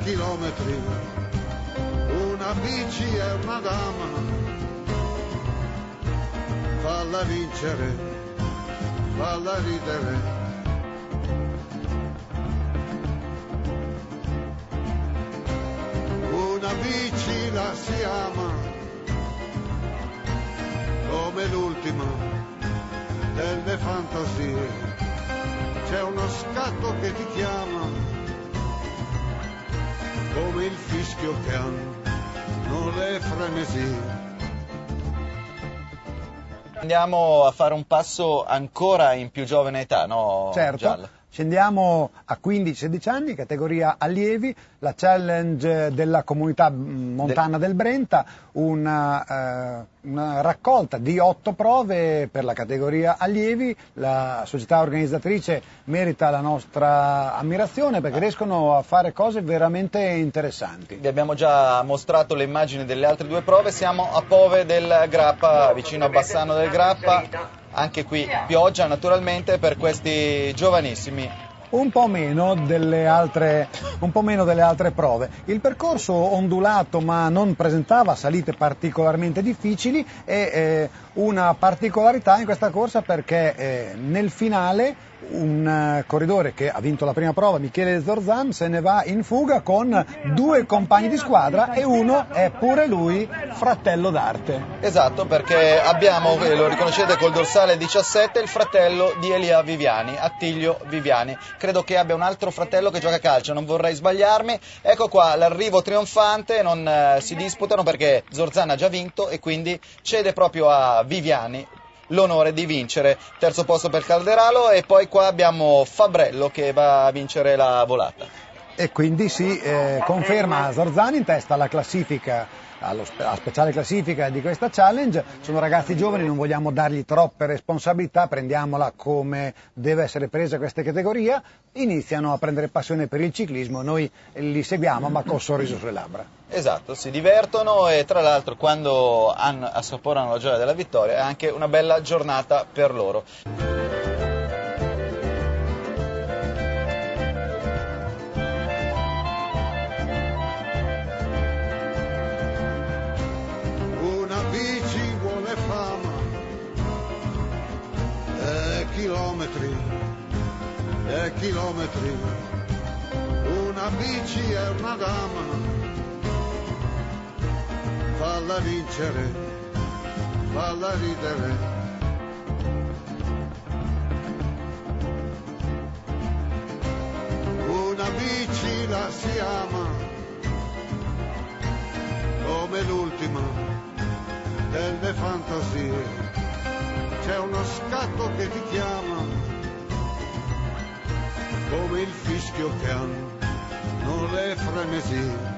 chilometri, una bici e una dama, falla vincere, falla ridere. Una bici la si ama, come l'ultima delle fantasie. C'è uno scatto che ti chiama, come il fischio che hanno le frenesie. Andiamo a fare un passo ancora in più giovane età, no? Certo. Giallo. Scendiamo a 15-16 anni, categoria allievi, la challenge della comunità montana del Brenta, una raccolta di 8 prove per la categoria allievi. La società organizzatrice merita la nostra ammirazione perché riescono a fare cose veramente interessanti. Vi abbiamo già mostrato le immagini delle altre 2 prove, siamo a Pove del Grappa, vicino a Bassano del Grappa. Anche qui pioggia naturalmente per questi giovanissimi. Un po' meno delle altre prove. Il percorso ondulato ma non presentava salite particolarmente difficili e una particolarità in questa corsa perché nel finale un corridore che ha vinto la prima prova, Michele Zorzan, se ne va in fuga con 2 compagni di squadra e uno è pure lui fratello d'arte. Esatto, perché abbiamo, lo riconoscete col dorsale 17, il fratello di Elia Viviani, Attilio Viviani. Credo che abbia un altro fratello che gioca a calcio, non vorrei sbagliarmi. Ecco qua l'arrivo trionfante, non si disputano perché Zorzan ha già vinto e quindi cede proprio a Viviani l'onore di vincere. Terzo posto per Calderalo e poi qua abbiamo Fabrello che va a vincere la volata. E quindi si conferma Zorzan in testa alla classifica, alla speciale classifica di questa challenge. Sono ragazzi giovani, non vogliamo dargli troppe responsabilità, prendiamola come deve essere presa questa categoria. Iniziano a prendere passione per il ciclismo, noi li seguiamo ma con sorriso sulle labbra. Esatto, si divertono e tra l'altro quando assaporano la gioia della vittoria è anche una bella giornata per loro. Una bici vuole fama, chilometri e chilometri, una bici è una dama, falla vincere, falla ridere. Una bici la si ama, come l'ultima delle fantasie. C'è uno scatto che ti chiama, come il fischio che hanno le frenesie.